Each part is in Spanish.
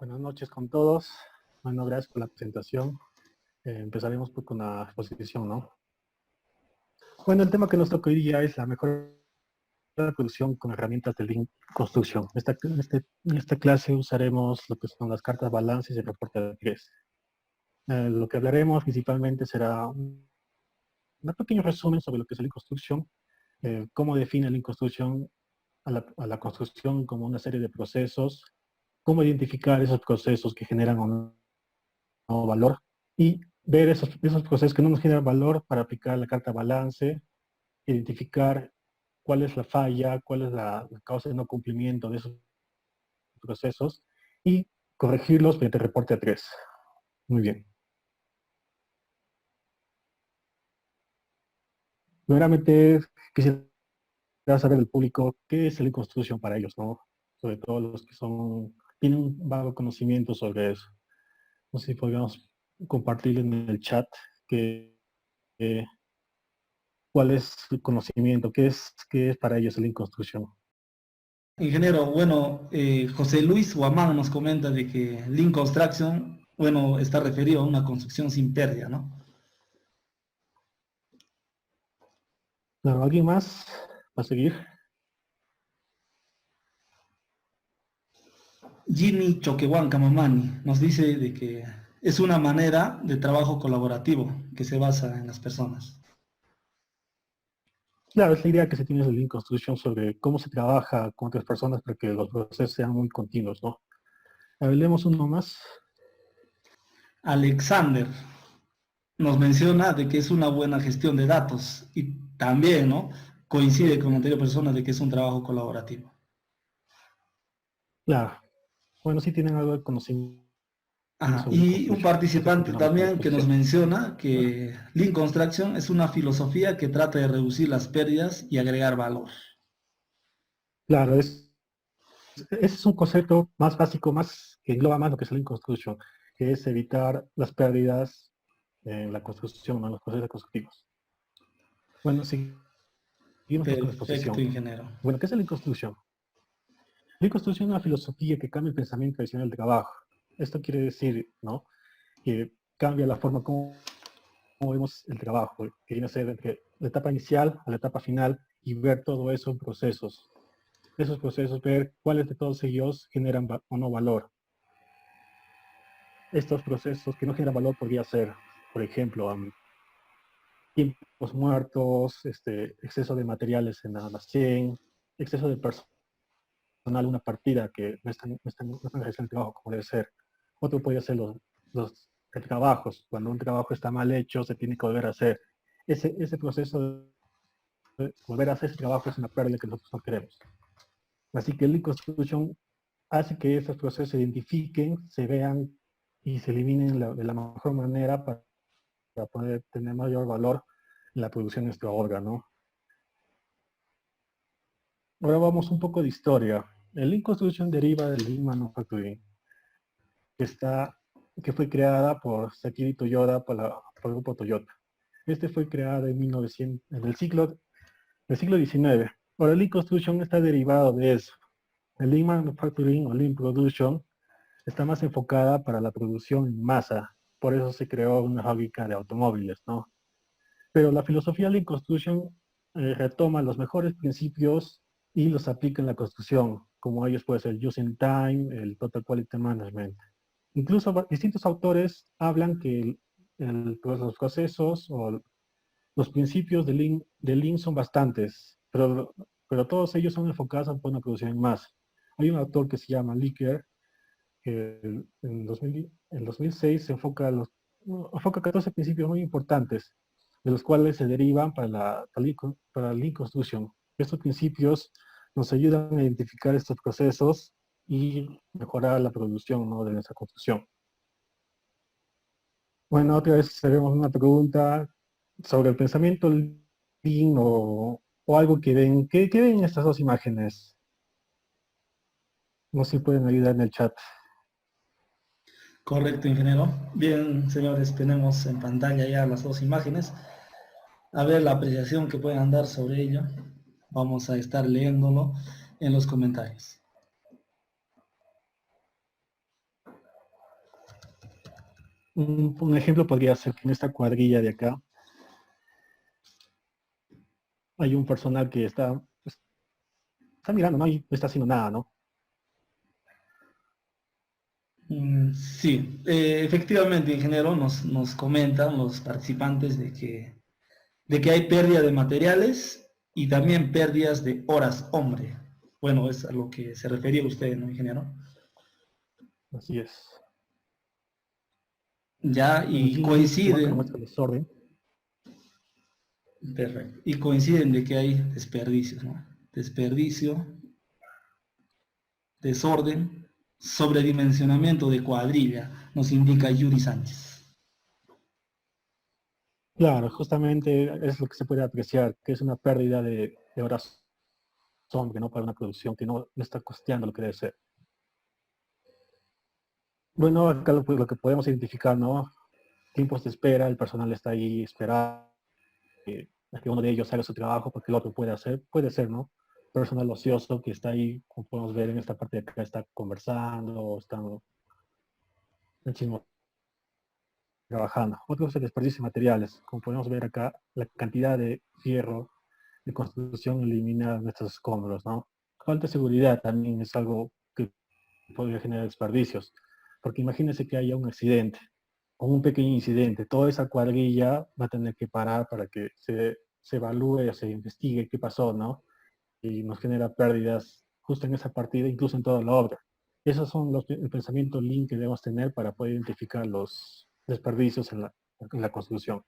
Buenas noches con todos. Bueno, gracias por la presentación. Empezaremos con la exposición, ¿no? Bueno, el tema que nos toca hoy día es la mejor producción con herramientas de Lean Construction. En esta clase usaremos lo que son las cartas balances y el reporte de riesgo. Lo que hablaremos principalmente será un pequeño resumen sobre lo que es Lean Construction, cómo define Lean Construction a la construcción como una serie de procesos, cómo identificar esos procesos que generan o no valor y ver esos procesos que no nos generan valor para aplicar la carta balance, identificar cuál es la falla, cuál es la causa de no cumplimiento de esos procesos y corregirlos mediante reporte a 3. Muy bien. Primeramente, quisiera saber del público qué es la construcción para ellos, ¿no? Sobre todo los que tienen un vago conocimiento sobre eso. No sé si podríamos compartir en el chat que, cuál es su conocimiento, qué es para ellos la construcción. Ingeniero, bueno, José Luis Guamán nos comenta de que Lean Construction, bueno, está referido a una construcción sin pérdida, ¿no? Claro, ¿alguien más va a seguir? Jimmy Choquehuanca Mamani nos dice de que es una manera de trabajo colaborativo que se basa en las personas. Claro, es la idea que se tiene de Lean Construction sobre cómo se trabaja con otras personas para que los procesos sean muy continuos, ¿no? Hablemos uno más. Alexander nos menciona de que es una buena gestión de datos y también, ¿no? Coincide con la anterior persona de que es un trabajo colaborativo. Claro. Bueno, sí tienen algo de conocimiento Ajá. sobre Lean Y un Construction. Entonces participante continuamos con la también que nos exposición. menciona que Lean Construction es una filosofía que trata de reducir las pérdidas y agregar valor. Claro, ese es un concepto más básico, más que engloba más lo que es Lean Construction, que es evitar las pérdidas en la construcción, en los procesos constructivos. Bueno, seguimos pues con la Perfecto, exposición. ingeniero. Bueno, ¿qué es la Lean Construction? La construcción es una filosofía que cambia el pensamiento tradicional del trabajo. Esto quiere decir, ¿no? Que cambia la forma como vemos el trabajo, que viene a ser entre la etapa inicial a la etapa final y ver todo eso en procesos. Esos procesos, ver cuáles de todos ellos generan o no valor. Estos procesos que no generan valor podría ser, por ejemplo, tiempos muertos, exceso de materiales en el almacén, exceso de personal, una partida que no están realizando el trabajo como debe ser. Otro podría ser los trabajos. Cuando un trabajo está mal hecho, se tiene que volver a hacer. Ese proceso de volver a hacer ese trabajo es una pérdida que nosotros no queremos. Así que el Lean Construction hace que esos procesos se identifiquen, se vean y se eliminen de la mejor manera para poder tener mayor valor en la producción de nuestro órgano. Ahora vamos un poco de historia. El Lean Construction deriva del Lean Manufacturing, que fue creada por Sakiri Toyoda por el grupo Toyota. Este fue creado en 1900, en el siglo XIX. Ahora, el Lean Construction está derivado de eso. El Lean Manufacturing o Lean Production está más enfocada para la producción en masa. Por eso se creó una fábrica de automóviles, ¿no? Pero la filosofía Lean Construction retoma los mejores principios y los aplica en la construcción, como ellos puede ser Using Time, el Total Quality Management. Incluso distintos autores hablan que pues, los procesos o los principios de Lean son bastantes, pero todos ellos son enfocados a una producción en masa. Hay un autor que se llama Licker, que en 2006 enfoca 14 principios muy importantes, de los cuales se derivan para la Lean Construction. Estos principios nos ayudan a identificar estos procesos y mejorar la producción, ¿no?, de nuestra construcción. Bueno, otra vez haremos una pregunta sobre el pensamiento Lean o algo que ven. ¿Qué ven en estas dos imágenes? No sé si pueden ayudar en el chat. Correcto, ingeniero. Bien, señores, tenemos en pantalla ya las dos imágenes. A ver la apreciación que puedan dar sobre ello. Vamos a estar leyéndolo en los comentarios. Un ejemplo podría ser que en esta cuadrilla de acá hay un personal que está mirando, ¿no? Y no está haciendo nada, ¿no? Sí, efectivamente, ingeniero, nos comentan los participantes de que hay pérdida de materiales y también pérdidas de horas hombre. Bueno, es a lo que se refería usted, ¿no, ingeniero? Así es. Ya, Bueno, y aquí en el esquema que muestra coinciden, el desorden, perfecto, y coinciden de que hay desperdicios, ¿no? Desperdicio, desorden, sobredimensionamiento de cuadrilla, nos indica Yuri Sánchez. claro, justamente es lo que se puede apreciar, que es una pérdida de horas hombre, ¿no? Para una producción que no está costeando lo que debe ser. Bueno, acá lo que podemos identificar, ¿no? Tiempos de espera, el personal está ahí esperando a que uno de ellos haga su trabajo porque el otro puede hacer, puede ser, ¿no? Personal ocioso que está ahí, como podemos ver en esta parte de acá, está conversando, o está en chismo trabajando. Otro es el desperdicio de materiales. Como podemos ver acá, la cantidad de fierro de construcción elimina nuestros escombros, ¿no? Falta de seguridad también es algo que podría generar desperdicios, porque imagínense que haya un accidente o un pequeño incidente, toda esa cuadrilla va a tener que parar para que se evalúe o se investigue qué pasó, ¿no? Y nos genera pérdidas justo en esa partida, incluso en toda la obra. Esos son el pensamiento lean que debemos tener para poder identificar los desperdicios en la construcción.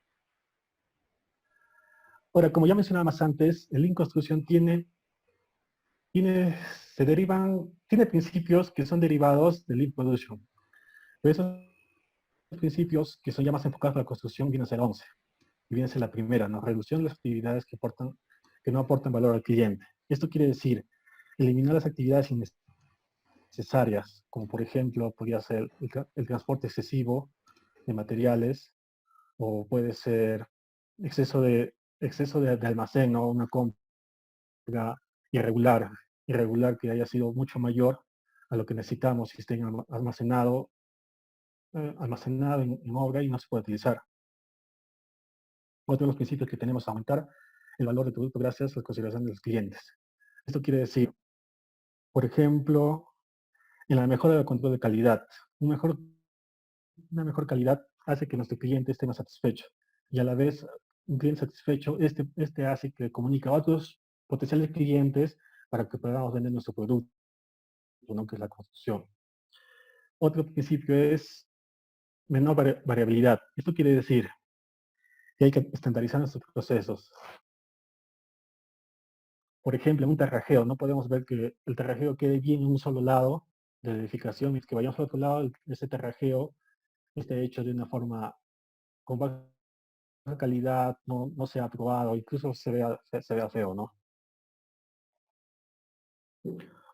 Ahora, como ya mencionaba más antes, el lean construcción tiene, tiene principios que son derivados del lean production. Pero esos principios que son ya más enfocados a la construcción vienen a ser 11. Y viene a ser la primera, ¿no? Reducción de las actividades que no aportan valor al cliente. Esto quiere decir eliminar las actividades innecesarias, como por ejemplo podría ser el transporte excesivo de materiales, o puede ser exceso de almacén, ¿no? Una compra irregular, irregular que haya sido mucho mayor a lo que necesitamos y esté almacenado en obra y no se puede utilizar. Otro de los principios que tenemos es aumentar el valor del producto gracias a la consideración de los clientes. Esto quiere decir, por ejemplo, en la mejora del control de calidad. Una mejor calidad hace que nuestro cliente esté más satisfecho. Y a la vez, un cliente satisfecho, este hace que comunica a otros potenciales clientes para que podamos vender nuestro producto, ¿no? Que es la construcción. Otro principio es menor variabilidad. Esto quiere decir que hay que estandarizar nuestros procesos. Por ejemplo, en un terrajeo, no podemos ver que el terrajeo quede bien en un solo lado de la edificación y que vayamos al otro lado, ese terrajeo esté hecho de una forma con baja calidad, no sea aprobado, incluso se vea feo, ¿no?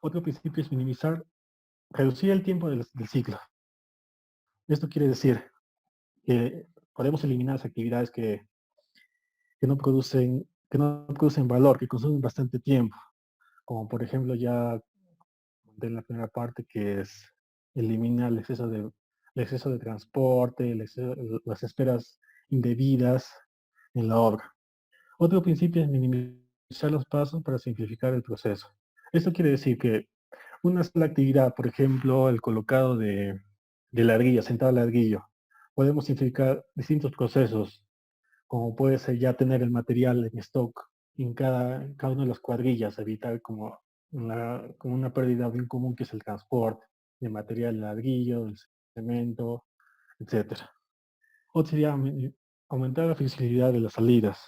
Otro principio es reducir el tiempo del ciclo. Esto quiere decir que podemos eliminar las actividades que no producen valor, que consumen bastante tiempo, como por ejemplo ya de la primera parte, que es eliminar el exceso de transporte, las esperas indebidas en la obra. Otro principio es minimizar los pasos para simplificar el proceso. Esto quiere decir que una sola actividad, por ejemplo, el colocado de ladrillo, sentado ladrillo, podemos simplificar distintos procesos, como puede ser ya tener el material en stock en cada una de las cuadrillas, evitar como una pérdida bien común que es el transporte de material de ladrillo, del cemento, etcétera. Otro sería aumentar la flexibilidad de las salidas.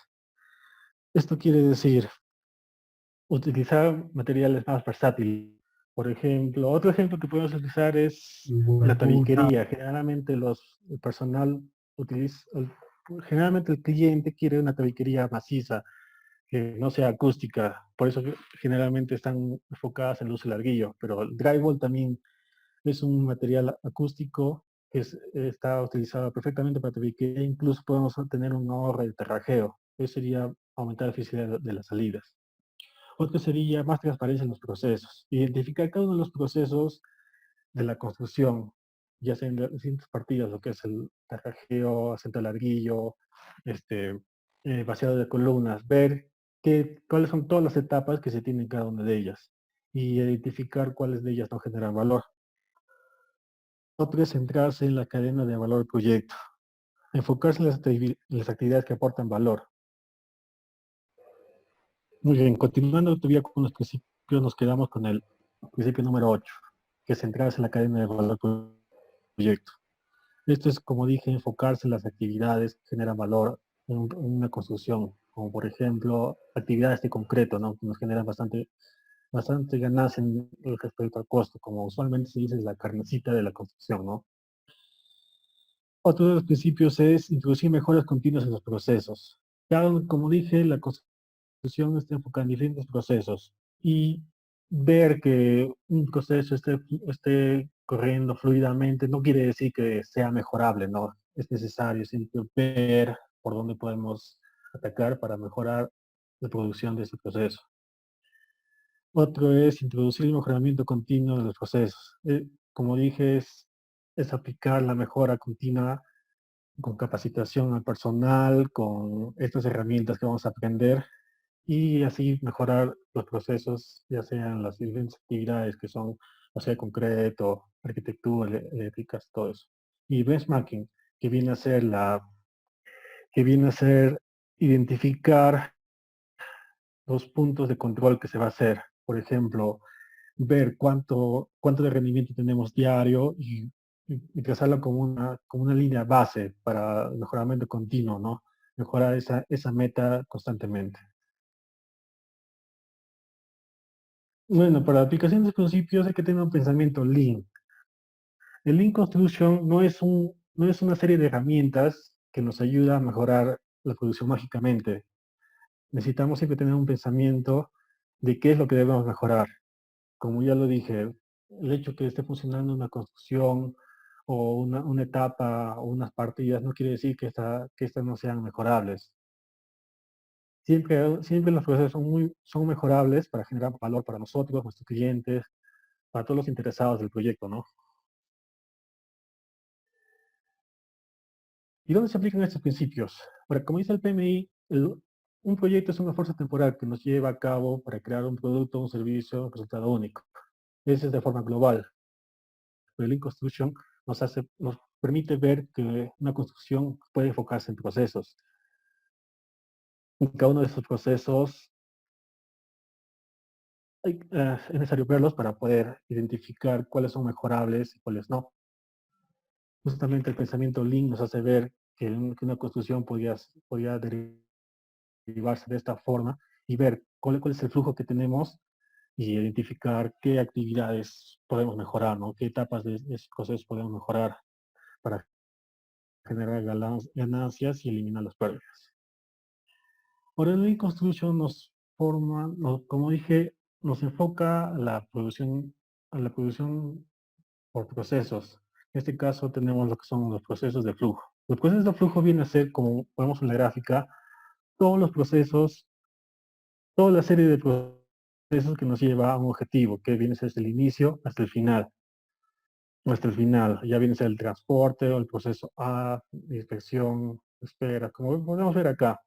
Esto quiere decir utilizar materiales más versátiles. Por ejemplo, otro ejemplo que podemos utilizar es la tabiquería. El personal utiliza, generalmente el cliente quiere una tabiquería maciza, que no sea acústica. Por eso generalmente están enfocadas en el uso del ladrillo. Pero el drywall también es un material acústico que está utilizado perfectamente para tabiquería. Incluso podemos tener un ahorro de terrajeo. Eso sería aumentar la eficiencia de las salidas. Otro sería más transparencia en los procesos. Identificar cada uno de los procesos de la construcción. ya sea en las distintas partidas, lo que es el tarrajeo, acento larguillo, vaciado de columnas, ver cuáles son todas las etapas que se tienen en cada una de ellas y identificar cuáles de ellas no generan valor. Otro es centrarse en la cadena de valor del proyecto, enfocarse en las actividades que aportan valor. Muy bien, continuando todavía con los principios, nos quedamos con el principio número 8, que es centrarse en la cadena de valor del proyecto. Esto es, como dije, enfocarse en las actividades que generan valor en una construcción, como por ejemplo actividades de concreto, ¿no? Que nos generan bastante ganancia en respecto al costo, como usualmente se dice, es la carnecita de la construcción, ¿no? Otro de los principios es introducir mejoras continuas en los procesos. Como dije, la construcción está enfocada en diferentes procesos y ver que un proceso esté corriendo fluidamente no quiere decir que sea mejorable, ¿no? Es necesario siempre ver por dónde podemos atacar para mejorar la producción de ese proceso. Otro es introducir el mejoramiento continuo de los procesos. Como dije, es aplicar la mejora continua con capacitación al personal, con estas herramientas que vamos a aprender y así mejorar los procesos, ya sean las diferentes actividades que son, o sea, concreto, arquitectura, eléctricas, todo eso. Y benchmarking, que viene a ser que viene a ser identificar los puntos de control que se va a hacer. Por ejemplo, ver cuánto de rendimiento tenemos diario y trazarlo como una línea base para el mejoramiento continuo, ¿no? Mejorar esa meta constantemente. Bueno, para la aplicación de principios hay que tener un pensamiento Lean. El Lean Construction no es una serie de herramientas que nos ayuda a mejorar la producción mágicamente. Necesitamos siempre tener un pensamiento de qué es lo que debemos mejorar. Como ya lo dije, el hecho que esté funcionando una construcción o una etapa o unas partidas no quiere decir que estas no sean mejorables. Siempre los procesos son mejorables para generar valor para nosotros, nuestros clientes, para todos los interesados del proyecto, ¿no? ¿Y dónde se aplican estos principios? Bueno, como dice el PMI, un proyecto es una fuerza temporal que nos lleva a cabo para crear un producto, un servicio, un resultado único. Ese es de forma global. Pero el Lean Construction nos permite ver que una construcción puede enfocarse en procesos. En cada uno de esos procesos es necesario verlos para poder identificar cuáles son mejorables y cuáles no. Justamente el pensamiento Lean nos hace ver que una construcción podría derivarse de esta forma y ver cuál es el flujo que tenemos y identificar qué actividades podemos mejorar, ¿no? Qué etapas de ese proceso podemos mejorar para generar ganancias y eliminar las pérdidas. Ahora el Lean Construction como dije, nos enfoca a la producción por procesos. En este caso tenemos lo que son los procesos de flujo. Los procesos de flujo vienen a ser, como vemos en la gráfica, todos los procesos, toda la serie de procesos que nos lleva a un objetivo, que viene desde el inicio hasta el final. Hasta el final, ya viene a ser el transporte o el proceso A, inspección, espera, como podemos ver acá.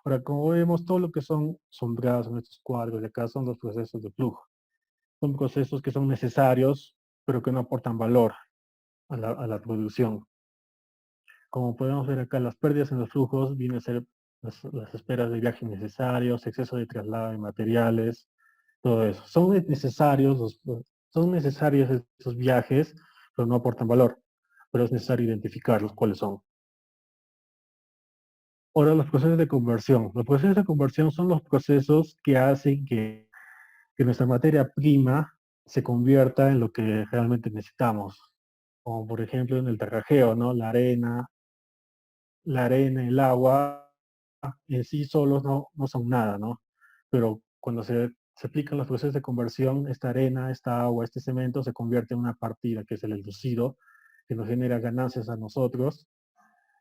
Ahora, como vemos, todo lo que son sombreados en estos cuadros de acá son los procesos de flujo. Son procesos que son necesarios, pero que no aportan valor a la producción. Como podemos ver acá, las pérdidas en los flujos vienen a ser las esperas de viaje innecesarios, exceso de traslado de materiales, todo eso. Son necesarios esos viajes, pero no aportan valor. Pero es necesario identificarlos cuáles son. Ahora, los procesos de conversión. Los procesos de conversión son los procesos que hacen que nuestra materia prima se convierta en lo que realmente necesitamos. Como por ejemplo en el terrajeo, ¿no? El agua en sí solos no son nada, ¿no? Pero cuando se aplican los procesos de conversión, esta arena, esta agua, este cemento se convierte en una partida que es el enlucido, que nos genera ganancias a nosotros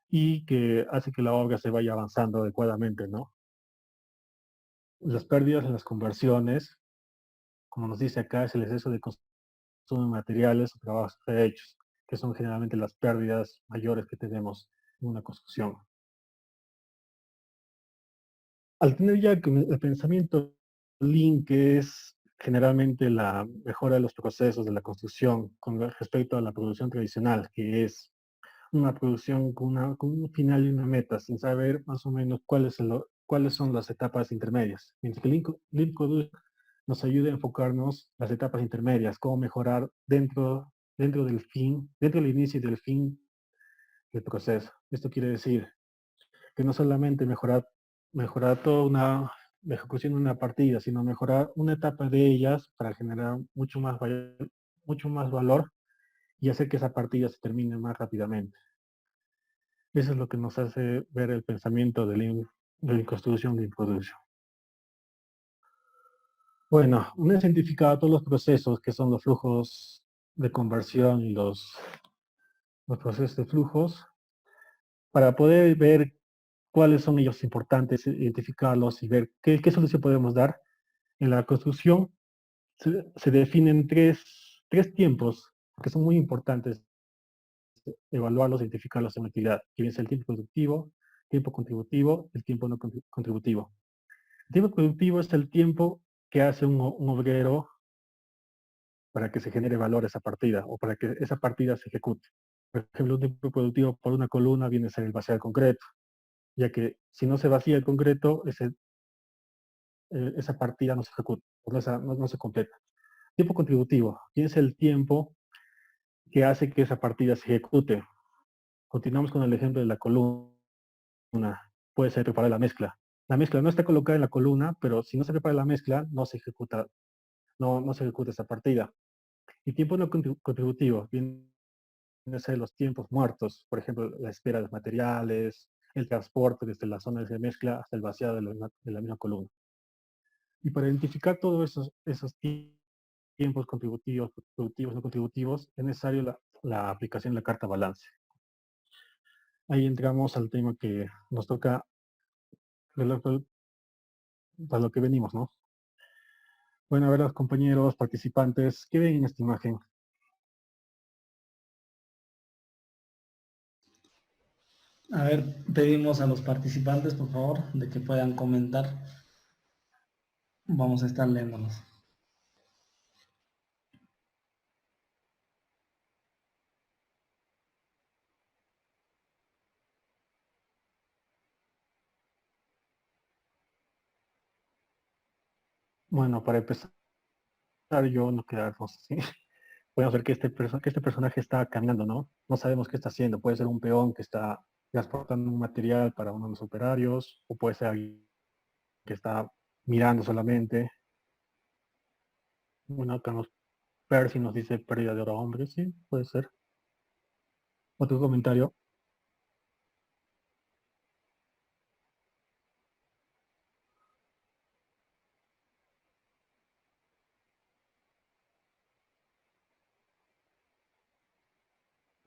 y que hace que la obra se vaya avanzando adecuadamente, ¿no? Las pérdidas en las conversiones, como nos dice acá, es el exceso de consumo de materiales o trabajos hechos, que son generalmente las pérdidas mayores que tenemos en una construcción. Al tener ya el pensamiento Lean, que es generalmente la mejora de los procesos de la construcción con respecto a la producción tradicional, que es una producción con un final y una meta, sin saber más o menos cuáles son las etapas intermedias. Mientras que Lean Production nos ayuda a enfocarnos las etapas intermedias, cómo mejorar dentro del inicio y del fin del proceso. Esto quiere decir que no solamente mejorar toda la ejecución de una partida, sino mejorar una etapa de ellas para generar mucho más valor y hacer que esa partida se termine más rápidamente. Eso es lo que nos hace ver el pensamiento de Lean Construction, Lean Production. Bueno, una vez identificado todos los procesos que son los flujos de conversión y los procesos de flujos, para poder ver cuáles son ellos importantes, identificarlos y ver qué solución podemos dar. En la construcción se definen tres tiempos que son muy importantes evaluarlos, identificarlos en utilidad, que viene el tiempo productivo, tiempo contributivo, el tiempo no contributivo. El tiempo productivo es el tiempo que hace un obrero para que se genere valor a esa partida o para que esa partida se ejecute. Por ejemplo, un tiempo productivo por una columna viene a ser el vaciar el concreto, ya que si no se vacía el concreto, esa partida no se ejecuta, no se completa. Tiempo contributivo, y es el tiempo que hace que esa partida se ejecute. Continuamos con el ejemplo de la columna. Puede ser preparar la mezcla. La mezcla no está colocada en la columna, pero si no se prepara la mezcla, no se ejecuta esa partida. Y tiempo no contributivo, viene a ser los tiempos muertos, por ejemplo, la espera de los materiales, el transporte desde la zona de mezcla hasta el vaciado de la misma columna. Y para identificar todos esos tiempos contributivos, productivos, no contributivos, es necesario la aplicación de la carta balance. Ahí entramos al tema que nos toca para lo que venimos, ¿no? Bueno, a ver, los compañeros participantes, ¿qué ven en esta imagen? A ver, pedimos a los participantes, por favor, de que puedan comentar. Vamos a estar leyéndonos. Bueno, para empezar, yo no quedarnos así. Podemos ver que este personaje está caminando, ¿no? No sabemos qué está haciendo. Puede ser un peón que está transportando un material para uno de los operarios, o puede ser alguien que está mirando solamente. Bueno, acá Percy nos dice pérdida de hora hombre, sí, puede ser. Otro comentario.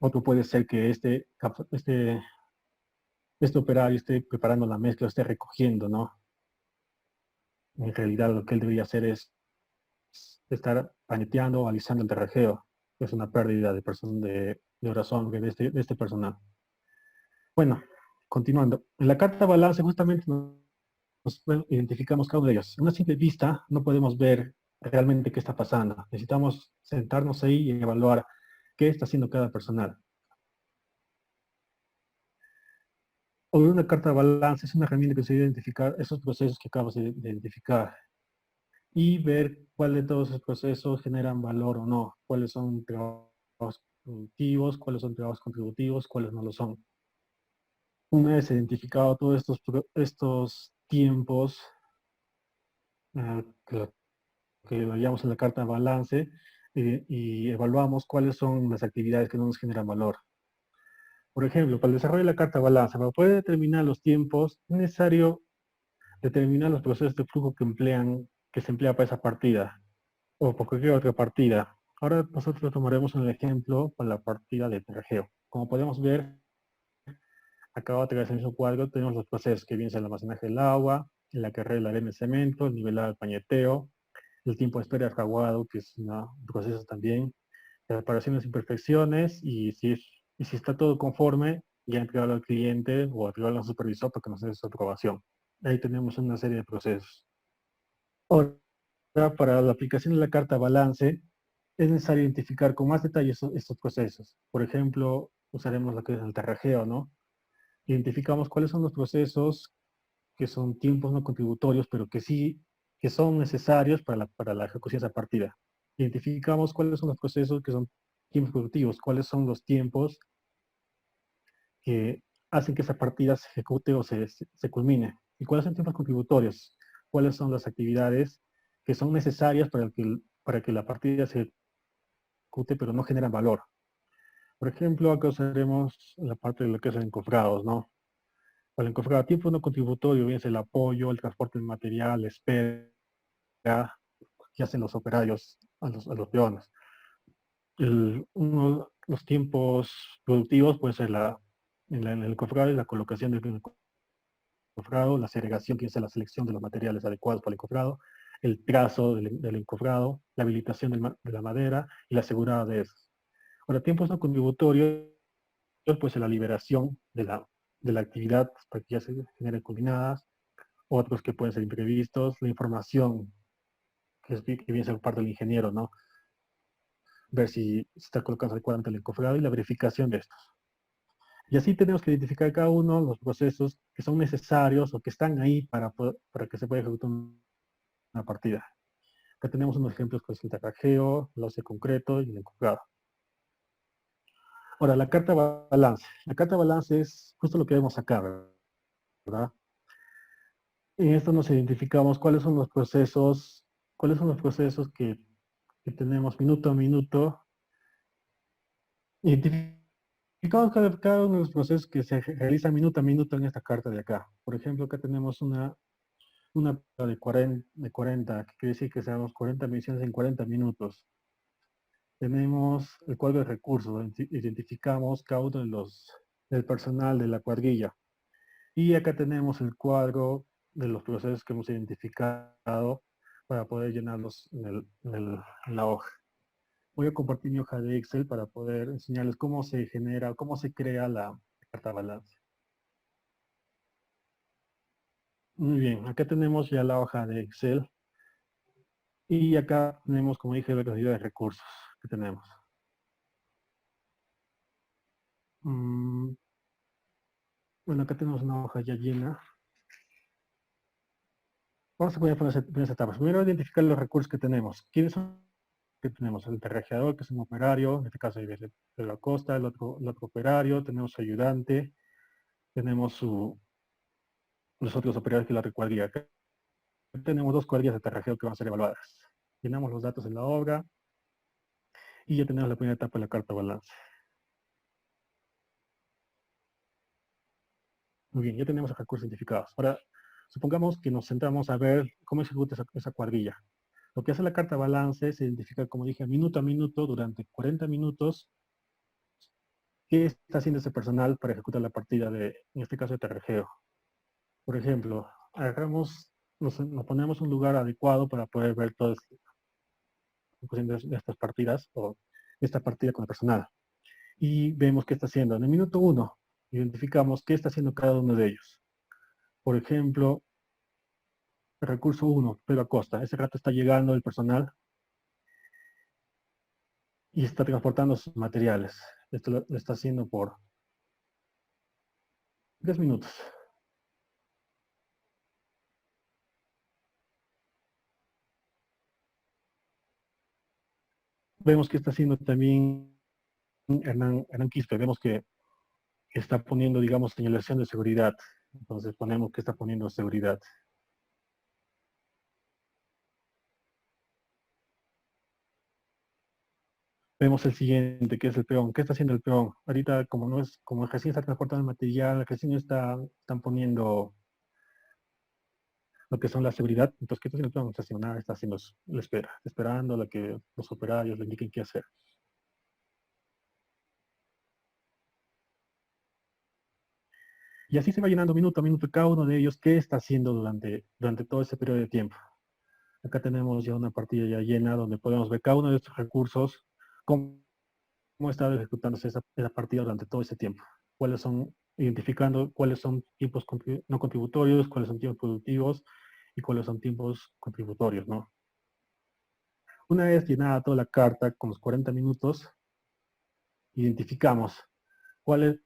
Otro puede ser que este operario esté preparando la mezcla, esté recogiendo, ¿no? En realidad lo que él debería hacer es estar paneteando o alisando el terrajeo. Es una pérdida de horas hombre de este personal. Bueno, continuando. En la carta balance justamente identificamos cada uno de ellos. En una simple vista no podemos ver realmente qué está pasando. Necesitamos sentarnos ahí y evaluar qué está haciendo cada personal. O una carta balance es una herramienta que se identificar esos procesos que acabas de identificar y ver cuál de todos esos procesos generan valor o no, cuáles son trabajos productivos, cuáles son trabajos contributivos, cuáles no lo son. Una vez identificado todos estos tiempos que lo llamamos en la carta de balance y evaluamos cuáles son las actividades que no nos generan valor. Por ejemplo, para el desarrollo de la carta de balance, para poder determinar los tiempos, es necesario determinar los procesos de flujo que se emplea para esa partida o por cualquier otra partida. Ahora nosotros tomaremos un ejemplo para la partida de terrajeo. Como podemos ver, acá atrás en su cuadro tenemos los procesos que vienen el almacenaje del agua, la carrera de la arena de cemento, el nivelado del pañeteo, el tiempo de espera de fraguado, que es un proceso también, reparaciones, imperfecciones, y si está todo conforme, ya entregarlo al cliente o entregarlo al supervisor para que nos dé su aprobación. Ahí tenemos una serie de procesos. Ahora, para la aplicación de la carta balance, es necesario identificar con más detalle estos procesos. Por ejemplo, usaremos lo que es el terrajeo, ¿no? Identificamos cuáles son los procesos que son tiempos no contributorios, pero que sí, que son necesarios para la ejecución de esa partida. Identificamos cuáles son los procesos que son tiempos productivos, cuáles son los tiempos que hacen que esa partida se ejecute o se culmine, y cuáles son tiempos contributorios, cuáles son las actividades que son necesarias para que la partida se ejecute, pero no generan valor. Por ejemplo, acá usaremos la parte de lo que es el encofrados, ¿no? Para el encofrado, tiempo no contributorio, bien es el apoyo, el transporte del material, la espera, que hacen los operarios a los peones. Los tiempos productivos puede ser en el encofrado y la colocación del encofrado, la segregación, que es la selección de los materiales adecuados para el encofrado, el trazo del encofrado, la habilitación de la madera y la asegurada de esos. Ahora, tiempos no contributorios, pues la liberación de la actividad para que ya se generen combinadas, otros que pueden ser imprevistos, la información que viene a ser parte del ingeniero, ¿no? Ver si se está colocando adecuadamente el encofrado y la verificación de estos. Y así tenemos que identificar cada uno los procesos que son necesarios o que están ahí para que se pueda ejecutar una partida. Acá tenemos unos ejemplos con el terrajeo, el loce concreto y el encofrado. Ahora, la carta balance. La carta balance es justo lo que vemos acá, ¿verdad? En esto nos identificamos cuáles son los procesos que tenemos minuto a minuto. Identificamos cada uno de los procesos que se realizan minuto a minuto en esta carta de acá. Por ejemplo, acá tenemos una de 40, que quiere decir que hacemos 40 misiones en 40 minutos. Tenemos el cuadro de recursos, donde identificamos cada uno del personal de la cuadrilla. Y acá tenemos el cuadro de los procesos que hemos identificado para poder llenarlos en la hoja. Voy a compartir mi hoja de Excel para poder enseñarles cómo se genera, cómo se crea la carta balance. Muy bien, acá tenemos ya la hoja de Excel y acá tenemos, como dije, la cantidad de recursos que tenemos. Mm, bueno, acá tenemos una hoja ya llena. Vamos a poner por etapas. Primero, identificar los recursos que tenemos. ¿Quiénes son que tenemos? El terrajeador, que es un operario, en este caso de la costa, el otro operario, tenemos su ayudante, tenemos los otros operarios que la recuadrilla. Acá tenemos dos cuadrillas de terrajeo que van a ser evaluadas. Llenamos los datos en la obra y ya tenemos la primera etapa de la carta balance. Muy bien, ya tenemos los recursos identificados. Ahora, supongamos que nos centramos a ver cómo ejecuta esa cuadrilla. Lo que hace la carta balance es identificar, como dije, minuto a minuto, durante 40 minutos, qué está haciendo ese personal para ejecutar la partida en este caso, de terrajeo. Por ejemplo, nos ponemos un lugar adecuado para poder ver todas de estas partidas o esta partida con el personal. Y vemos qué está haciendo. En el minuto 1, identificamos qué está haciendo cada uno de ellos. Por ejemplo, el recurso 1, Pedro Acosta. Ese rato está llegando el personal y está transportando sus materiales. Esto lo está haciendo por 10 minutos. Vemos que está haciendo también Hernán Quispe. Vemos que está poniendo, digamos, señalización de seguridad. Entonces ponemos que está poniendo seguridad. Vemos el siguiente, que es el peón. ¿Qué está haciendo el peón? Ahorita, como recién está transportando el material, recién están poniendo lo que son la seguridad. Entonces, ¿qué está haciendo el peón? No está haciendo nada, está haciendo la espera, esperando a que los operarios le indiquen qué hacer. Y así se va llenando minuto a minuto cada uno de ellos qué está haciendo durante todo ese periodo de tiempo. Acá tenemos ya una partida ya llena donde podemos ver cada uno de estos recursos, cómo ha estado ejecutándose esa partida durante todo ese tiempo. Identificando cuáles son tiempos no contributorios, cuáles son tiempos productivos y cuáles son tiempos contributorios, ¿no? Una vez llenada toda la carta con los 40 minutos, identificamos cuáles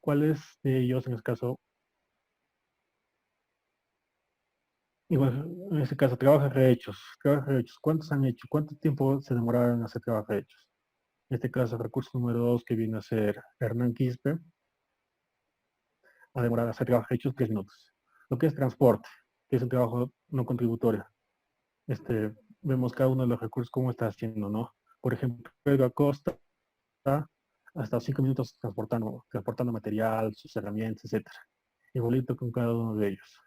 de ellos, en este caso, igual, en este caso, trabajos rehechos. ¿Cuántos han hecho? ¿Cuánto tiempo se demoraron en hacer trabajos rehechos? En este caso, el recurso número 2, que viene a ser Hernán Quispe, ha demorado en hacer trabajos hechos 3 minutos. Lo que es transporte, que es un trabajo no contributorio. Vemos cada uno de los recursos cómo está haciendo, ¿no? Por ejemplo, Pedro Acosta hasta 5 minutos transportando material, sus herramientas, etcétera. Igualito con cada uno de ellos.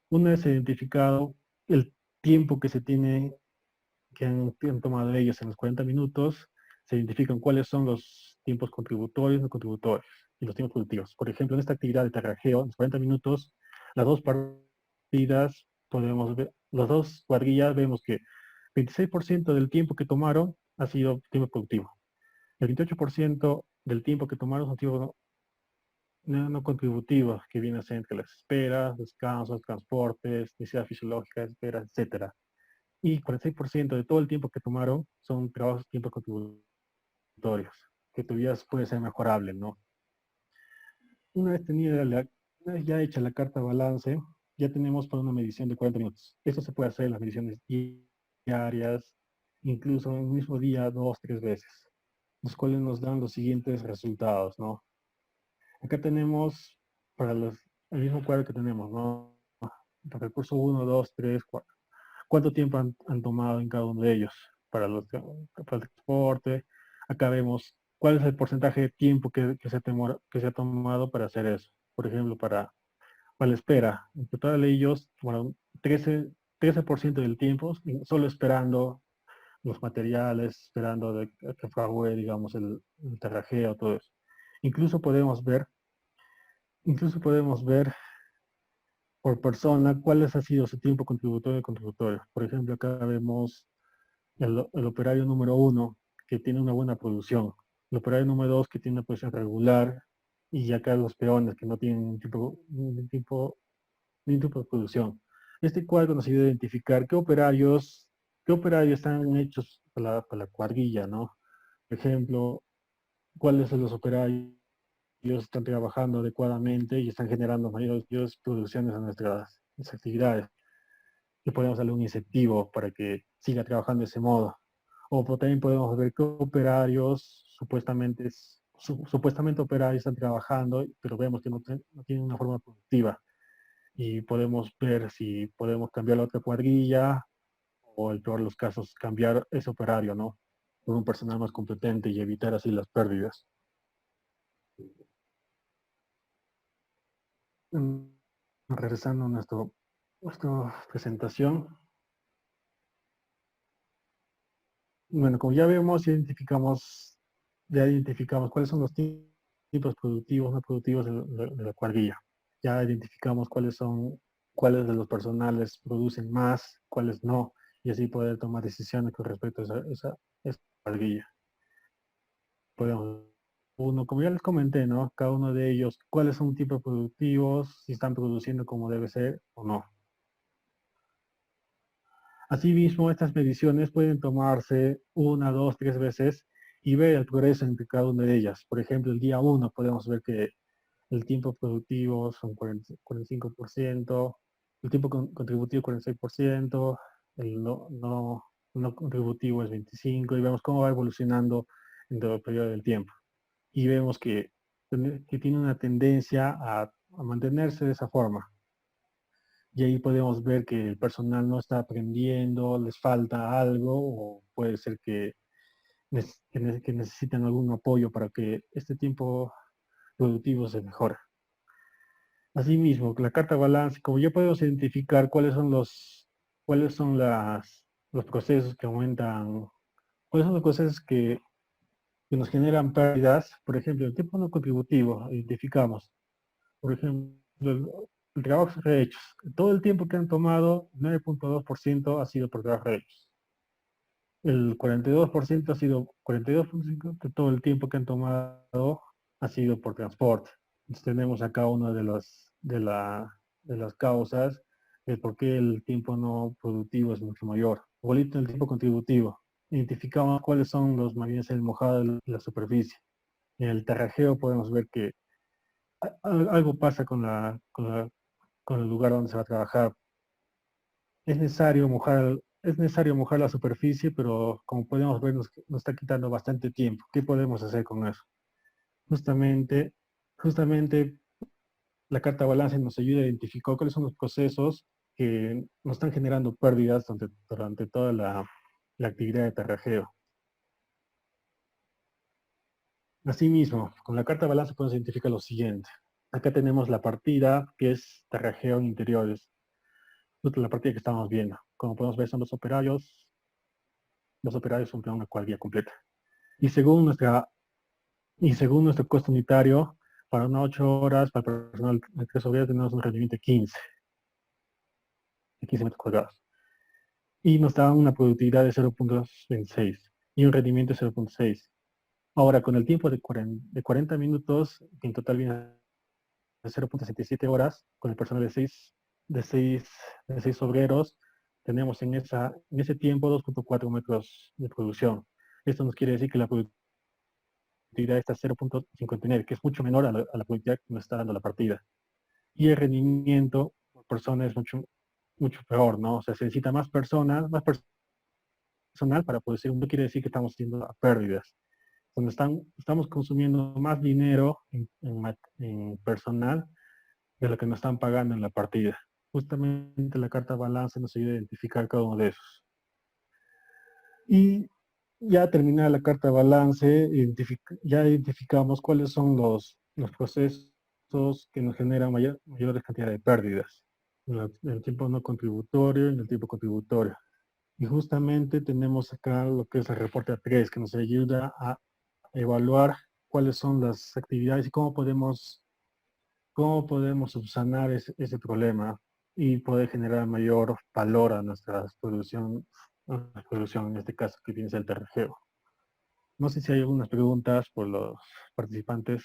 Una vez identificado el tiempo que han tomado ellos en los 40 minutos, se identifican cuáles son los tiempos contributorios, no contributorios y los tiempos productivos. Por ejemplo, en esta actividad de tarrajeo, en los 40 minutos, las dos partidas podemos ver, las dos cuadrillas vemos que 26% del tiempo que tomaron ha sido tiempo productivo. El 28% del tiempo que tomaron son tiempos no contributivos, que vienen a ser entre las esperas, descansos, transportes, necesidad fisiológica, esperas, etcétera. Y 46% de todo el tiempo que tomaron son trabajos tiempos contributorios, que todavía puede ser mejorable, ¿no? Una vez una vez ya hecha la carta balance, ya tenemos para una medición de 40 minutos. Esto se puede hacer en las mediciones diarias, incluso en el mismo día, 2, 3 veces, los cuales nos dan los siguientes resultados, ¿no? Acá tenemos el mismo cuadro que tenemos, ¿no? Para el curso 1, 2, 3, 4. ¿Cuánto tiempo han tomado en cada uno de ellos para el transporte? Acá vemos cuál es el porcentaje de tiempo que se ha tomado para hacer eso. Por ejemplo, para la espera. En total ellos tomaron 13% del tiempo solo esperando los materiales, esperando que fragüe, digamos, el terrajeo, todo eso. Incluso podemos ver, incluso podemos ver por persona cuál ha sido su tiempo contributorio y contributorio. Por ejemplo, acá vemos el operario número 1, que tiene una buena producción. El operario número 2, que tiene una producción regular. Y acá los peones, que no tienen ningún tipo de producción. Este cuadro nos ayuda a identificar qué operarios están hechos para la cuadrilla, ¿no? Por ejemplo, cuáles de los operarios están trabajando adecuadamente y están generando mayores producciones a nuestras actividades. Y podemos darle un incentivo para que siga trabajando de ese modo. O también podemos ver qué operarios supuestamente operarios están trabajando, pero vemos que no tienen una forma productiva. Y podemos ver si podemos cambiar la otra cuadrilla o, en peor de los casos, cambiar ese operario, ¿no? Por un personal más competente y evitar así las pérdidas. Regresando a nuestra presentación. Bueno, como ya vemos, ya identificamos cuáles son los tipos productivos, no productivos de la cuadrilla. Ya identificamos cuáles de los personales producen más, cuáles no, y así poder tomar decisiones con respecto a esa cuadrilla. Como ya les comenté, ¿no? Cada uno de ellos, cuáles son tipos productivos, si están produciendo como debe ser o no. Asimismo, estas mediciones pueden tomarse 1, 2, 3 veces y ver el progreso entre cada una de ellas. Por ejemplo, el día 1 podemos ver que el tiempo productivo son 45%, el tiempo contributivo 46%, el no contributivo es 25%, y vemos cómo va evolucionando en todo el periodo del tiempo. Y vemos que tiene una tendencia a mantenerse de esa forma. Y ahí podemos ver que el personal no está aprendiendo, les falta algo, o puede ser que necesitan algún apoyo para que este tiempo productivo se mejore. Asimismo, la carta balance, como ya podemos identificar los procesos que aumentan, cuáles son los procesos que nos generan pérdidas. Por ejemplo, el tiempo no contributivo, identificamos. Por ejemplo, el trabajo rehechos. Todo el tiempo que han tomado, 9.2% ha sido por trabajo rehechos. El 42% ha sido, 42% de todo el tiempo que han tomado ha sido por transporte. Entonces tenemos acá una de las causas de por qué el tiempo no productivo es mucho mayor. Igualito el tiempo contributivo. Identificamos cuáles son los más bien el mojado de la superficie. En el terrajeo podemos ver que algo pasa con el lugar donde se va a trabajar. Es necesario mojar la superficie, pero como podemos ver, nos está quitando bastante tiempo. ¿Qué podemos hacer con eso? Justamente, justamente la carta balance nos ayuda a identificar cuáles son los procesos que nos están generando pérdidas durante toda la actividad de terrajeo. Asimismo, con la carta balance podemos identificar lo siguiente. Acá tenemos la partida que es terrajeo en interiores. Esta es la partida que estamos viendo. Como podemos ver, son los operarios son una cuadrilla completa. Y según nuestro costo unitario, para unas 8 horas, para el personal de 3 obreros, tenemos un rendimiento de 15 metros cuadrados. Y nos da una productividad de 0.26 y un rendimiento de 0.6. Ahora, con el tiempo de 40 minutos, que en total viene de 0.77 horas, con el personal de 6, de 6 obreros, tenemos en ese tiempo 2.4 metros de producción. Esto nos quiere decir que la productividad está 0.59, que es mucho menor a la productividad que nos está dando la partida. Y el rendimiento por persona es mucho, mucho peor, ¿no? O sea, se necesita más personas, más personal para poder ser, no quiere decir que estamos haciendo pérdidas. Cuando estamos consumiendo más dinero en personal de lo que nos están pagando en la partida. Justamente la carta balance nos ayuda a identificar cada uno de esos. Y ya terminada la carta balance, ya identificamos cuáles son los procesos que nos generan mayores cantidades de pérdidas. En el tiempo no contributorio y en el tiempo contributorio. Y justamente tenemos acá lo que es el reporte A3, que nos ayuda a evaluar cuáles son las actividades y cómo podemos subsanar ese problema y poder generar mayor valor a nuestra producción, en este caso que viene a ser el terrajeo. No sé si hay algunas preguntas por los participantes.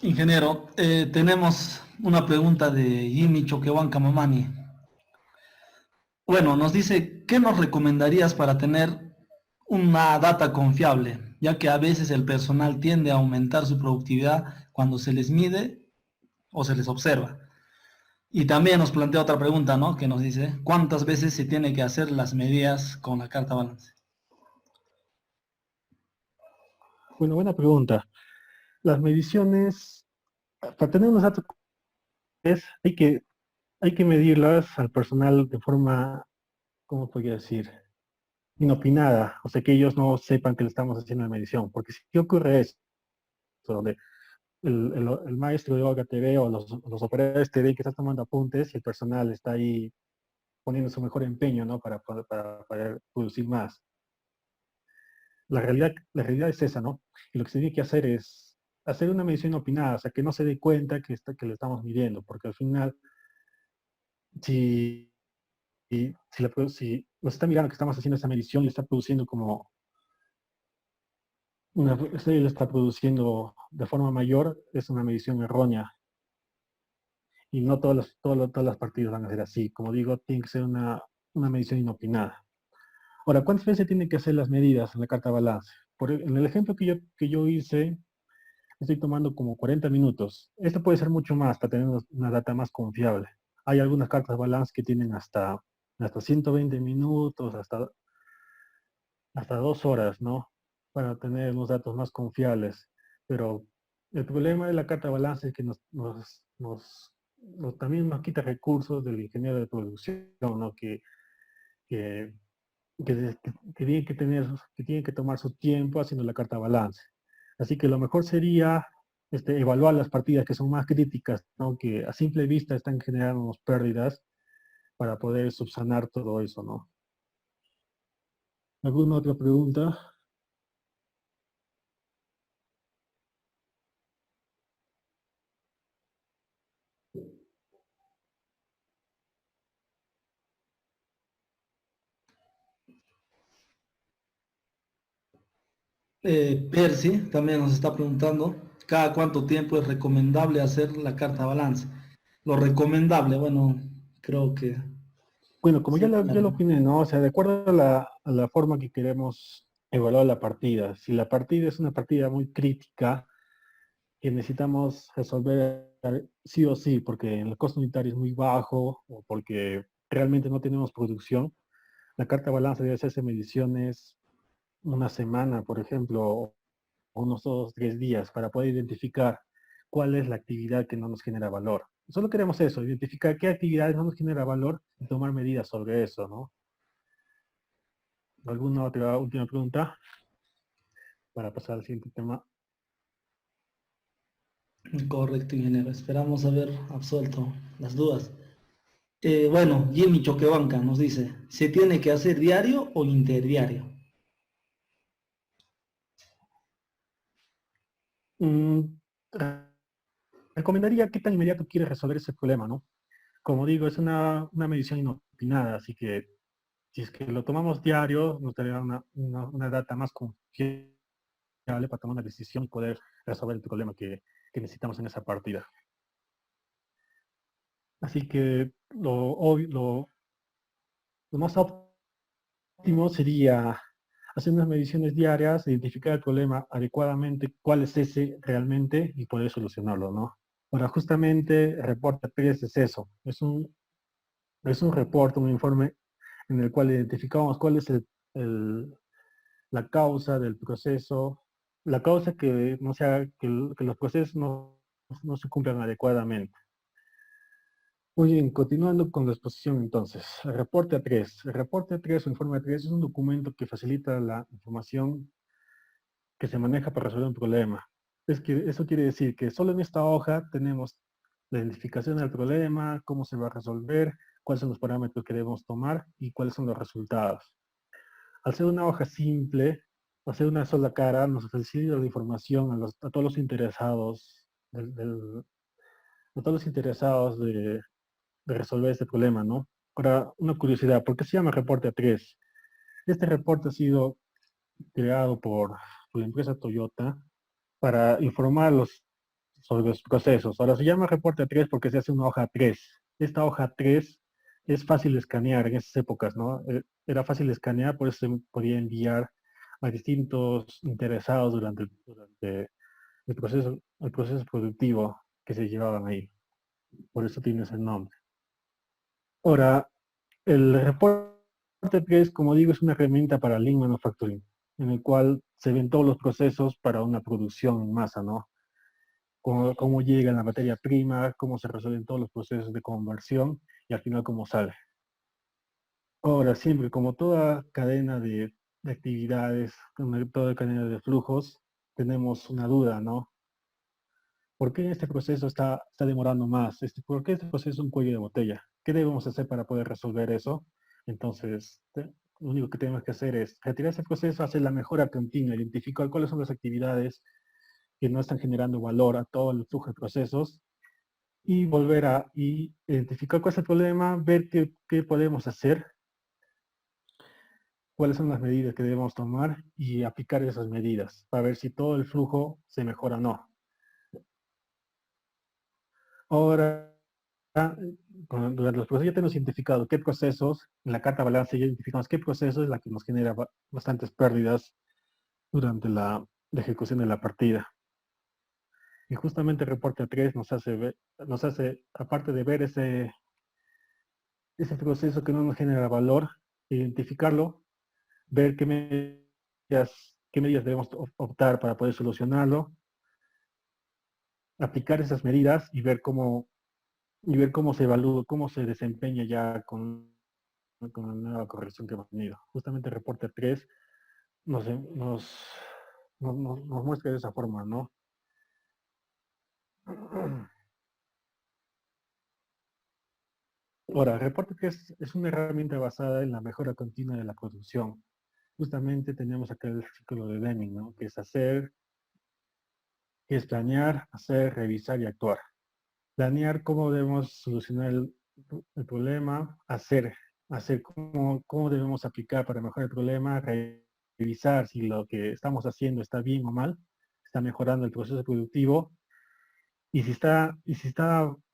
Ingeniero, tenemos una pregunta de Jimmy Choquehuanca Camamani. Bueno, nos dice, ¿qué nos recomendarías para tener una data confiable? Ya que a veces el personal tiende a aumentar su productividad cuando se les mide o se les observa. Y también nos plantea otra pregunta, ¿no? Que nos dice, ¿cuántas veces se tiene que hacer las medidas con la carta balance? Bueno, buena pregunta. Las mediciones, para tener unos datos, hay que medirlas al personal de forma, ¿cómo podría decir? Inopinada. O sea, que ellos no sepan que le estamos haciendo la medición. Porque si ocurre eso, donde el maestro de Olga TV o los operadores TV que están tomando apuntes y el personal está ahí poniendo su mejor empeño, ¿no? Para poder producir más. La realidad es esa, ¿no? Y lo que se tiene que hacer es hacer una medición opinada, o sea, que no se dé cuenta que le estamos midiendo, porque al final, si, si nos está mirando que estamos haciendo esa medición y está produciendo como si lo está produciendo de forma mayor, es una medición errónea. Y no todas las partidas van a ser así. Como digo, tiene que ser una medición inopinada. Ahora, ¿cuántas veces tienen que hacer las medidas en la carta balance? En el ejemplo que yo hice, estoy tomando como 40 minutos. Esto puede ser mucho más para tener una data más confiable. Hay algunas cartas balance que tienen hasta 120 minutos, hasta 2 horas, ¿no? Para tener unos datos más confiables. Pero el problema de la carta balance es que también nos quita recursos del ingeniero de producción, ¿no? Que, que tiene que tomar su tiempo haciendo la carta balance. Así que lo mejor sería evaluar las partidas que son más críticas, ¿no? Que a simple vista están generando pérdidas para poder subsanar todo eso, ¿no? ¿Alguna otra pregunta? Percy también nos está preguntando, ¿cada cuánto tiempo es recomendable hacer la carta balance? Lo recomendable, bueno, creo que Bueno, como sería... ya lo opiné, ¿no? O sea, de acuerdo a la forma que queremos evaluar la partida. Si la partida es una partida muy crítica, que necesitamos resolver sí o sí, porque el costo unitario es muy bajo o porque realmente no tenemos producción, la carta balance debe hacerse mediciones una semana, por ejemplo, o unos 2, 3 días para poder identificar cuál es la actividad que no nos genera valor. Solo queremos eso, identificar qué actividades no nos genera valor y tomar medidas sobre eso, ¿no? ¿Alguna otra última pregunta para pasar al siguiente tema? Correcto, ingeniero. Esperamos haber absuelto las dudas. Bueno, Jimmy Choquebanca nos dice, ¿se tiene que hacer diario o interdiario? Mm, recomendaría qué tan inmediato quieres resolver ese problema, ¿no? Como digo, es una medición inopinada, así que si es que lo tomamos diario, nos daría una data más confiable para tomar una decisión y poder resolver el problema que necesitamos en esa partida. Así que lo más óptimo sería hacer unas mediciones diarias, identificar el problema adecuadamente, cuál es ese realmente y poder solucionarlo, ¿no? Ahora, justamente el reporte 3 es eso, es un reporte, un informe en el cual identificamos cuál es el- la causa del proceso, la causa que no sea, que los procesos no se cumplan adecuadamente. Muy bien, continuando con la exposición entonces. El reporte A3. El reporte A3 o informe A3 es un documento que facilita la información que se maneja para resolver un problema. Es que eso quiere decir que solo en esta hoja tenemos la identificación del problema, cómo se va a resolver, cuáles son los parámetros que debemos tomar y cuáles son los resultados. Al ser una hoja simple, al ser una sola cara, nos facilita la información a todos los interesados, a todos los interesados de resolver este problema, ¿no? Ahora, una curiosidad, ¿por qué se llama reporte A3? Este reporte ha sido creado por la empresa Toyota para informarlos sobre los procesos. Ahora se llama reporte A3 porque se hace una hoja 3. Esta hoja 3 es fácil de escanear en esas épocas, ¿no? Era fácil de escanear, por eso se podía enviar a distintos interesados durante el proceso productivo que se llevaban ahí. Por eso tiene ese nombre. Ahora, el reporte 3, como digo, es una herramienta para Lean Manufacturing, en el cual se ven todos los procesos para una producción en masa, ¿no? Cómo llega la materia prima, cómo se resuelven todos los procesos de conversión y al final cómo sale. Ahora, siempre, como toda cadena de actividades, como toda cadena de flujos, tenemos una duda, ¿no? ¿Por qué este proceso está demorando más? ¿Por qué este proceso es un cuello de botella? ¿Qué debemos hacer para poder resolver eso? Entonces, lo único que tenemos que hacer es retirar ese proceso, hacer la mejora continua, identificar cuáles son las actividades que no están generando valor a todo el flujo de procesos y identificar cuál es el problema, ver qué podemos hacer, cuáles son las medidas que debemos tomar y aplicar esas medidas para ver si todo el flujo se mejora o no. Ahora, durante los procesos ya tenemos identificado qué procesos, en la carta balance ya identificamos qué proceso es la que nos genera bastantes pérdidas durante la ejecución de la partida. Y justamente el reporte 3 nos hace, aparte de ver ese proceso que no nos genera valor, identificarlo, ver qué medidas debemos optar para poder solucionarlo, aplicar esas medidas y ver cómo se evalúa, cómo se desempeña ya con la nueva corrección que hemos tenido. Justamente el reporte 3 nos, nos, nos muestra de esa forma, ¿no? Ahora, el reporte 3 es una herramienta basada en la mejora continua de la producción. justamente tenemos acá el ciclo de Deming, ¿no? Que es planear, hacer, revisar y actuar. Planear cómo debemos solucionar el problema, hacer cómo debemos aplicar para mejorar el problema, revisar si lo que estamos haciendo está bien o mal, está mejorando el proceso productivo, y si está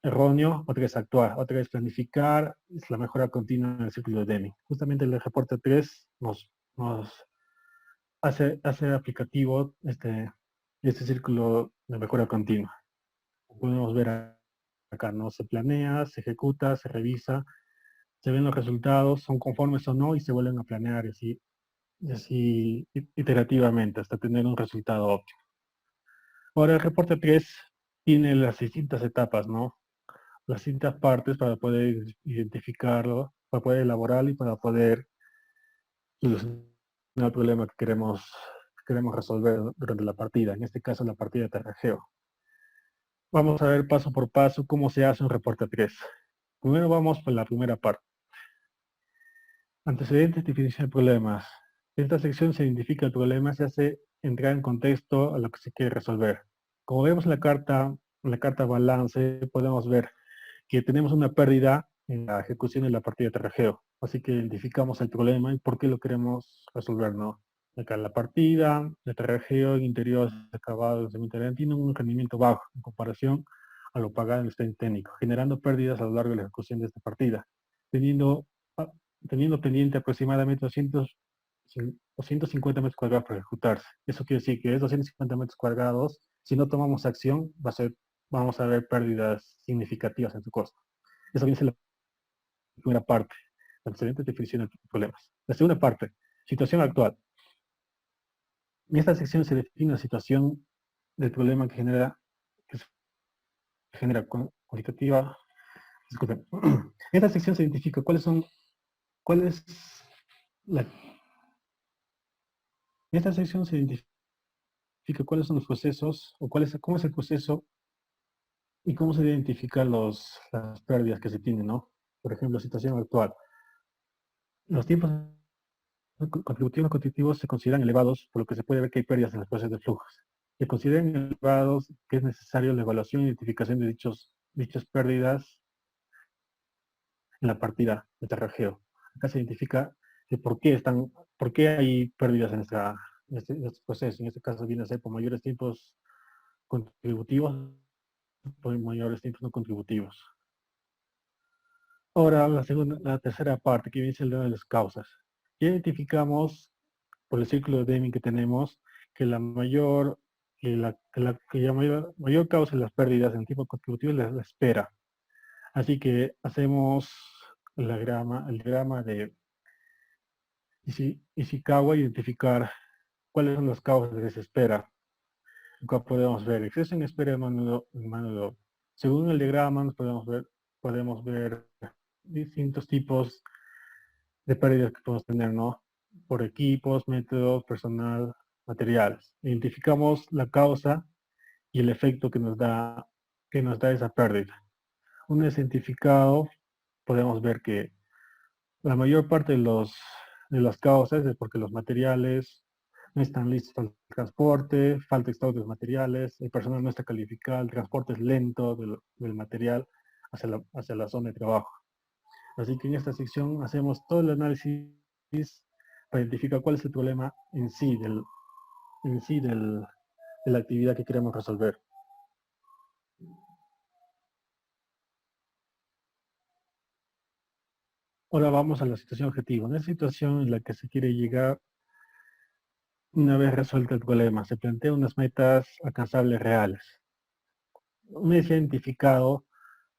erróneo, otra vez actuar, otra vez planificar, es la mejora continua en el ciclo de Deming. Justamente el reporte 3 nos hace aplicativo este círculo de mejora continua. Podemos ver acá, ¿no? Se planea, se ejecuta, se revisa, se ven los resultados, son conformes o no, y se vuelven a planear y así iterativamente hasta tener un resultado óptimo. Ahora, el reporte 3 tiene las distintas etapas, ¿no? Las distintas partes para poder identificarlo, para poder elaborarlo y para poder solucionar el problema que queremos resolver durante la partida, en este caso la partida de terrajeo. Vamos a ver paso por paso cómo se hace un reporte 3. Primero vamos por la primera parte. Antecedentes, definición de problemas. En esta sección se identifica el problema, se hace entrar en contexto a lo que se quiere resolver. Como vemos en la carta balance, podemos ver que tenemos una pérdida en la ejecución de la partida de terrajeo. Así que identificamos el problema y por qué lo queremos resolver, ¿no? Acá la partida de terrajeo en interiores acabados de internet tiene un rendimiento bajo en comparación a lo pagado en el expediente técnico, generando pérdidas a lo largo de la ejecución de esta partida, teniendo, ah, teniendo pendiente aproximadamente 250 metros cuadrados para ejecutarse. Eso quiere decir que es 250 metros cuadrados. Si no tomamos acción, vamos a ver pérdidas significativas en su costo. Eso viene a ser la primera parte, la excelente definición de problemas. La segunda parte, situación actual. En esta sección se define la situación del problema que genera cuantitativa. Disculpen. En esta sección se identifica cuál es la, en esta sección se identifica cuáles son los procesos o cómo es el proceso y cómo se identifican las pérdidas que se tienen, ¿no? Por ejemplo, situación actual. Los tiempos contributivos constitutivos se consideran elevados, por lo que se puede ver que hay pérdidas en los procesos de flujos. Se consideran elevados que es necesario la evaluación e identificación de dichas pérdidas en la partida de terrajeo. Acá se identifica por qué hay pérdidas en este proceso. En este caso viene a ser por mayores tiempos contributivos, por mayores tiempos no contributivos. Ahora, la tercera parte, que viene siendo de las causas. Ya identificamos, por el círculo de Deming que tenemos, que la mayor causa de las pérdidas en tipo contributivo es la espera. Así que hacemos el diagrama de Ishikawa, identificar cuáles son las causas de esa espera. Acá podemos ver exceso en espera de mano de obra. Según el diagrama podemos ver distintos tipos de pérdidas que podemos tener, ¿no? Por equipos, métodos, personal, materiales. Identificamos la causa y el efecto que nos da esa pérdida. Una vez identificado, podemos ver que la mayor parte de las causas es porque los materiales no están listos para el transporte, falta stock de los materiales, el personal no está calificado, el transporte es lento del material hacia la zona de trabajo. Así que en esta sección hacemos todo el análisis para identificar cuál es el problema de la actividad que queremos resolver. Ahora vamos a la situación objetivo. En esta situación en la que se quiere llegar una vez resuelto el problema, se plantean unas metas alcanzables reales. Una vez identificado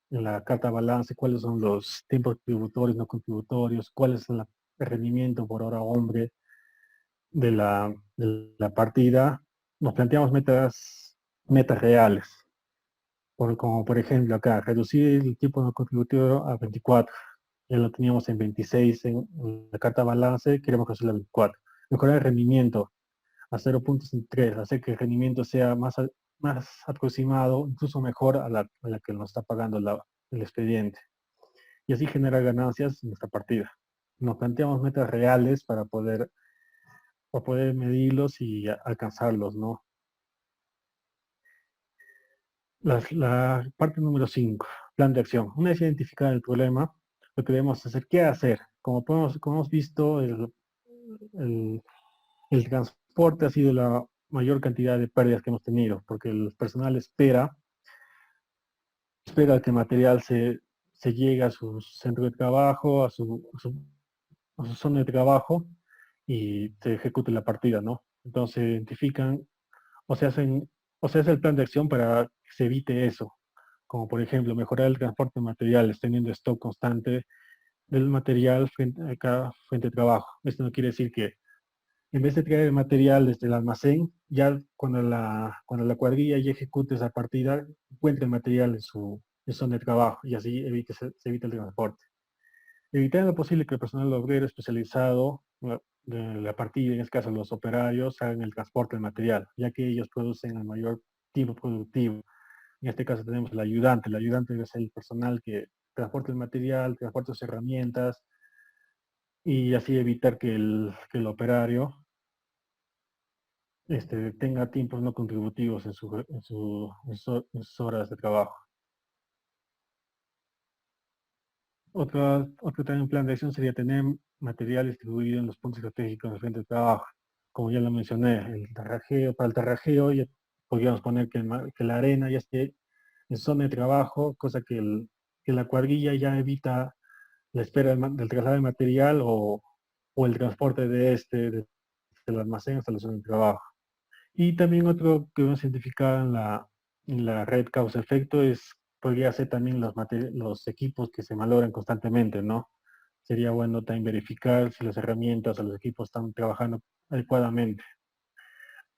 en la carta balance cuáles son los tiempos contributorios, no contributorios, cuál es el rendimiento por hora hombre de la partida, nos planteamos metas reales. Como por ejemplo acá, reducir el tiempo no contributivo a 24. Ya lo teníamos en 26 en la carta balance, queremos reducirlo a 24. Mejorar el rendimiento a 0.3, hacer que el rendimiento sea más aproximado, incluso mejor a la que nos está pagando el expediente. Y así generar ganancias en nuestra partida. Nos planteamos metas reales para poder para poder medirlos y alcanzarlos, ¿no? La parte número 5, plan de acción. Una vez identificado el problema, lo que debemos hacer, ¿qué hacer? Como hemos visto, el- el transporte ha sido la mayor cantidad de pérdidas que hemos tenido, porque el personal espera que el material se llegue a su centro de trabajo, a su zona de trabajo y se ejecute la partida, ¿no? Entonces identifican o se hacen, o se hace el plan de acción para que se evite eso, como por ejemplo mejorar el transporte de materiales, teniendo stock constante del material frente a cada fuente de trabajo. Esto no quiere decir que en vez de traer el material desde el almacén, ya cuando la cuadrilla ya ejecute esa partida, encuentre el material en su zona de trabajo y así se evita el transporte. Evitar en lo posible que el personal obrero especializado de la partida, en este caso los operarios, hagan el transporte del material, ya que ellos producen el mayor tiempo productivo. En este caso tenemos el ayudante es el personal que transporta el material, transporta sus herramientas y así evitar que el operario tenga tiempos no contributivos en sus horas de trabajo. Otro también plan de acción sería tener material distribuido en los puntos estratégicos del frente de trabajo. Como ya lo mencioné, para el tarrajeo ya podríamos poner que la arena ya esté en zona de trabajo, cosa que la cuadrilla ya evita la espera del traslado de material o el transporte desde el almacén hasta la zona de trabajo. Y también otro que hemos identificado en la red causa-efecto podría ser también los equipos que se malogran constantemente, ¿no? Sería bueno también verificar si las herramientas o los equipos están trabajando adecuadamente.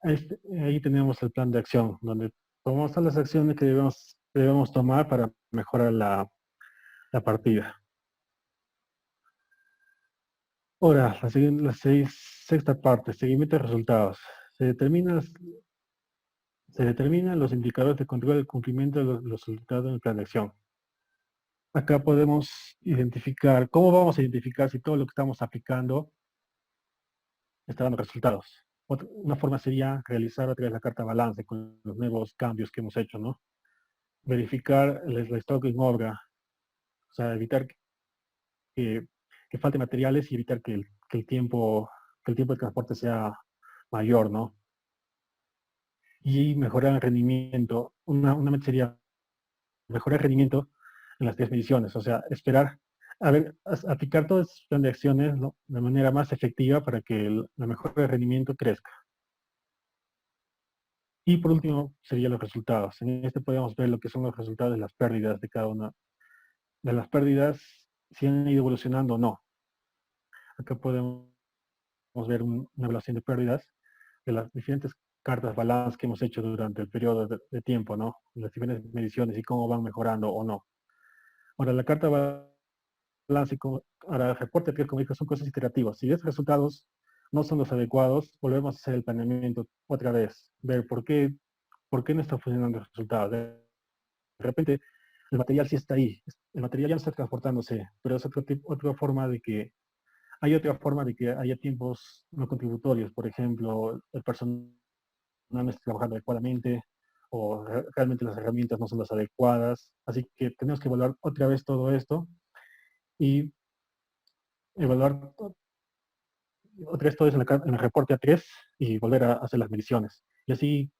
Ahí tenemos el plan de acción, donde tomamos todas las acciones que debemos tomar para mejorar la partida. Ahora, sexta parte, seguimiento de resultados. Se determina Se determinan los indicadores de control del cumplimiento de los resultados en el plan de acción. Acá podemos identificar, ¿cómo vamos a identificar si todo lo que estamos aplicando está dando resultados? Una forma sería realizar a través de la carta balance con los nuevos cambios que hemos hecho, ¿no? Verificar el stock en obra, o sea, evitar que, que falte materiales y evitar que el tiempo de transporte sea mayor, ¿no? Y mejorar el rendimiento. Una meta sería mejorar el rendimiento en las 3 mediciones, o sea, esperar, aplicar todo ese plan de acciones, ¿no?, de manera más efectiva para que la mejora de rendimiento crezca. Y por último, serían los resultados. En este podemos ver lo que son los resultados de las pérdidas de cada una de las pérdidas, si han ido evolucionando o no. Acá podemos ver una evaluación de pérdidas de las diferentes cartas balance que hemos hecho durante el periodo de tiempo, ¿no? Las diferentes mediciones y cómo van mejorando o no. Ahora, la carta balance, ahora el reporte que como dijo, son cosas iterativas. Si esos resultados no son los adecuados, volvemos a hacer el planeamiento otra vez, ver por qué no está funcionando el resultado. De repente, el material sí está ahí, el material ya no está transportándose, pero es hay otra forma de que haya tiempos no contributorios, por ejemplo, el personal no está trabajando adecuadamente o realmente las herramientas no son las adecuadas, así que tenemos que evaluar otra vez todo esto y evaluar otra vez todo eso en el reporte A3 y volver a hacer las mediciones. Y así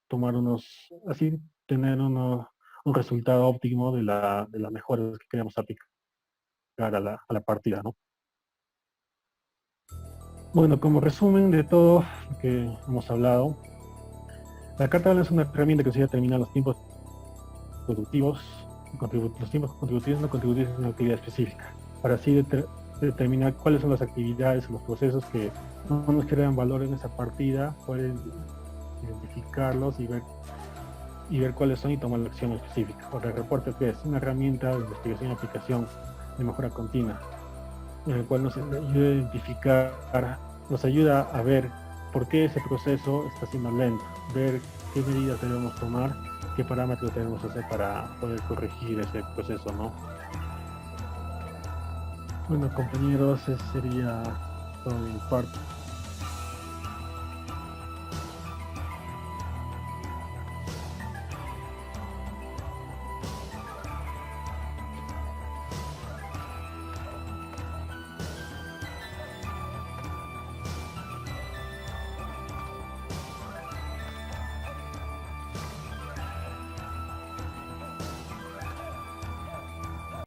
tener un resultado óptimo de las mejoras que queremos aplicar a la partida, ¿no? Bueno, como resumen de todo lo que hemos hablado, la carta balance es una herramienta que nos ayuda a determinar los tiempos productivos, los tiempos contributivos no contributivos en una actividad específica, para así determinar cuáles son las actividades o los procesos que no nos crean valor en esa partida, poder identificarlos y ver cuáles son y tomar la acción específica. Ahora, el reporte que es una herramienta de investigación y aplicación de mejora continua, en el cual nos ayuda a identificar, nos ayuda a ver por qué ese proceso está siendo lento, ver qué medidas debemos tomar, qué parámetros debemos hacer para poder corregir ese proceso, ¿no? Bueno, compañeros, ese sería todo de mi parte.